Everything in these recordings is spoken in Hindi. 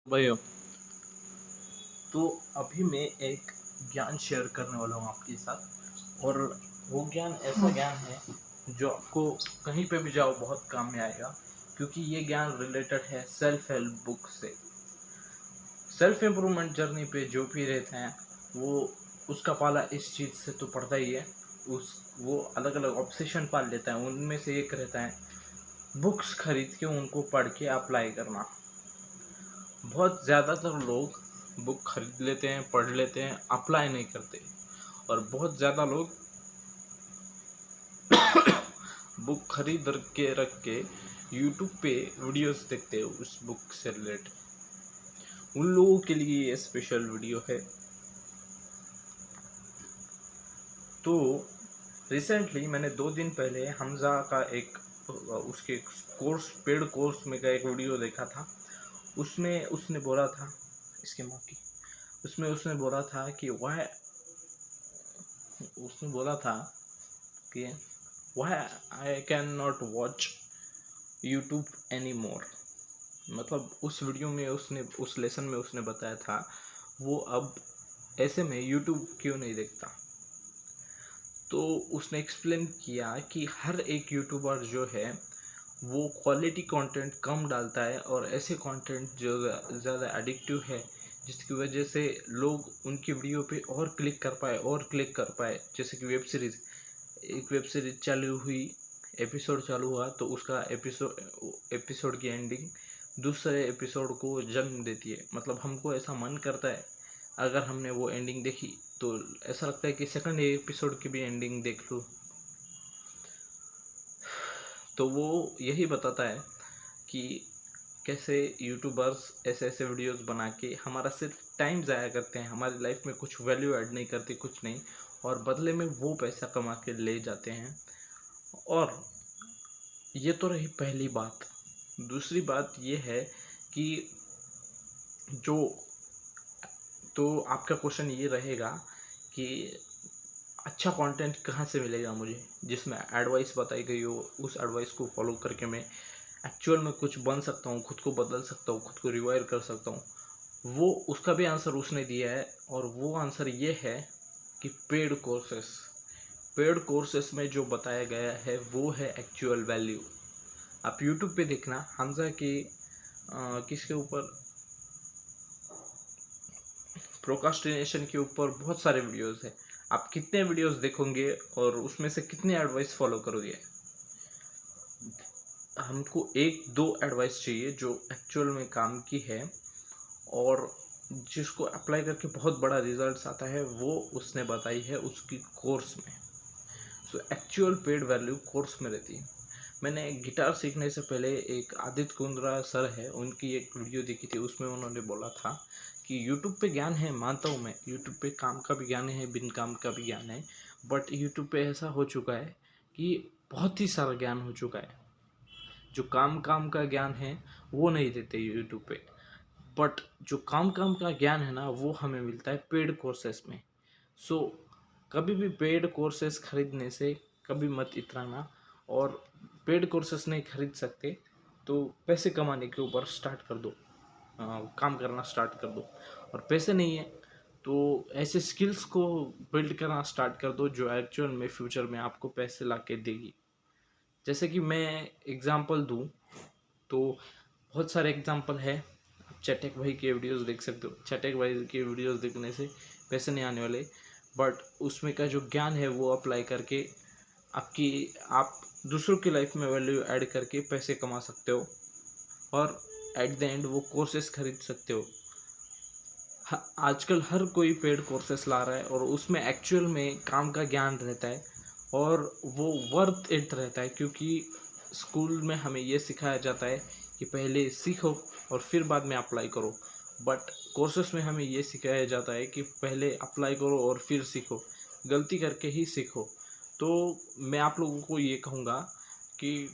भाइयों, तो अभी मैं एक ज्ञान शेयर करने वाला हूँ आपके साथ। और वो ज्ञान ऐसा ज्ञान है जो आपको कहीं पे भी जाओ बहुत काम में आएगा, क्योंकि ये ज्ञान रिलेटेड है सेल्फ हेल्प बुक से। सेल्फ इम्प्रूवमेंट जर्नी पे जो भी रहते हैं वो उसका पाला इस चीज़ से तो पड़ता ही है। उस वो अलग अलग ऑब्सेशन पाल लेता है, उनमें से एक रहता है बुक्स खरीद के उनको पढ़ के अप्लाई करना। बहुत ज़्यादातर लोग बुक खरीद लेते हैं, पढ़ लेते हैं, अप्लाई नहीं करते। और बहुत ज़्यादा लोग बुक खरीद के रख के यूट्यूब पे वीडियोस देखते हैं उस बुक से रिलेटेड। उन लोगों के लिए ये स्पेशल वीडियो है। तो रिसेंटली मैंने 2 दिन पहले हमज़ा का एक उसके कोर्स पेड कोर्स में का एक वीडियो देखा था। उसमें उसने बोला था, इसके माँ की, उसमें उसने बोला था कि वह उसने बोला था कि why I can not watch YouTube any more. मतलब उस वीडियो में उसने उस लेसन में उसने बताया था वो अब ऐसे में यूट्यूब क्यों नहीं देखता। तो उसने एक्सप्लेन किया कि हर एक यूट्यूबर जो है वो क्वालिटी कंटेंट कम डालता है और ऐसे कंटेंट जो ज़्यादा एडिक्टिव है जिसकी वजह से लोग उनकी वीडियो पे और क्लिक कर पाए। जैसे कि वेब सीरीज़, एक वेब सीरीज चालू हुई, एपिसोड चालू हुआ तो उसका एपिसोड की एंडिंग दूसरे एपिसोड को जन्म देती है। मतलब हमको ऐसा मन करता है, अगर हमने वो एंडिंग देखी तो ऐसा लगता है कि सेकंड एपिसोड की भी एंडिंग देख लूँ। तो वो यही बताता है कि कैसे यूट्यूबर्स ऐसे ऐसे वीडियोस बना के हमारा सिर्फ टाइम ज़ाया करते हैं, हमारी लाइफ में कुछ वैल्यू ऐड नहीं करते, कुछ नहीं, और बदले में वो पैसा कमा के ले जाते हैं। और ये तो रही पहली बात। दूसरी बात ये है कि जो तो आपका क्वेश्चन ये रहेगा कि अच्छा कंटेंट कहाँ से मिलेगा मुझे जिसमें एडवाइस बताई गई हो, उस एडवाइस को फॉलो करके मैं एक्चुअल में कुछ बन सकता हूँ, खुद को बदल सकता हूँ, खुद को रिवाइव कर सकता हूँ। वो उसका भी आंसर उसने दिया है, और वो आंसर ये है कि पेड कोर्सेस में जो बताया गया है वो है एक्चुअल वैल्यू। आप यूट्यूब पे देखना हमजा के किसके ऊपर, प्रोकास्टिनेशन के ऊपर बहुत सारे वीडियोस हैं। आप कितने वीडियोस देखोगे और उसमें से कितने एडवाइस फॉलो करोगे। हमको एक दो एडवाइस चाहिए जो एक्चुअल में काम की है और जिसको अप्लाई करके बहुत बड़ा रिजल्ट्स आता है, वो उसने बताई है उसकी कोर्स में। So actual paid value course में रहती है। मैंने गिटार सीखने से पहले एक आदित्य कुंद्रा सर है, उनकी एक वीडियो देखी थी। उसमें उन्होंने बोला था कि यूट्यूब पे ज्ञान है, मानता हूँ मैं, यूट्यूब पे काम का भी ज्ञान है, बिन काम का भी ज्ञान है। बट यूट्यूब पे ऐसा हो चुका है कि बहुत ही सारा ज्ञान हो चुका है। जो काम काम का ज्ञान है वो नहीं देते यूट्यूब पे, बट जो काम काम का ज्ञान है ना वो हमें मिलता है पेड कोर्सेस में। सो कभी भी पेड कोर्सेस खरीदने से कभी मत इतराना। और पेड कोर्सेस नहीं खरीद सकते तो पैसे कमाने के ऊपर स्टार्ट कर दो, काम करना स्टार्ट कर दो। और पैसे नहीं है तो ऐसे स्किल्स को बिल्ड करना स्टार्ट कर दो जो एक्चुअल में फ्यूचर में आपको पैसे ला के देगी। जैसे कि मैं एग्जांपल दूं तो बहुत सारे एग्जांपल है। आप चटेक भाई के वीडियोस देख सकते हो। चटेक भाई के वीडियोस देखने से पैसे नहीं आने वाले, बट उसमें का जो ज्ञान है वो अप्लाई करके आप दूसरों की लाइफ में वैल्यू ऐड करके पैसे कमा सकते हो। और एट द एंड वो कोर्सेस खरीद सकते हो। आजकल हर कोई पेड कोर्सेस ला रहा है और उसमें एक्चुअल में काम का ज्ञान रहता है और वो वर्थ इट रहता है, क्योंकि स्कूल में हमें ये सिखाया जाता है कि पहले सीखो और फिर बाद में अप्लाई करो। बट कोर्सेस में हमें ये सिखाया जाता है कि पहले अप्लाई करो और फिर सीखो, गलती करके ही सीखो। तो मैं आप लोगों को ये कहूँगा कि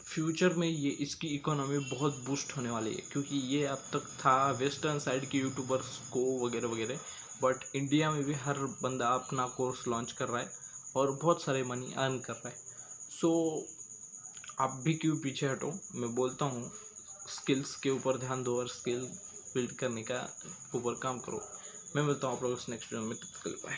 फ्यूचर में ये इसकी इकोनॉमी बहुत बूस्ट होने वाली है, क्योंकि ये अब तक था वेस्टर्न साइड के यूट्यूबर्स को वगैरह वगैरह, बट इंडिया में भी हर बंदा अपना कोर्स लॉन्च कर रहा है और बहुत सारे मनी अर्न कर रहा है। सो आप भी क्यों पीछे हटो, मैं बोलता हूँ स्किल्स के ऊपर ध्यान दो और स्किल बिल्ड करने का ऊपर काम करो। मैं मिलता हूँ आप लोगों से नेक्स्ट वीडियो में, तब तक के लिए बाय।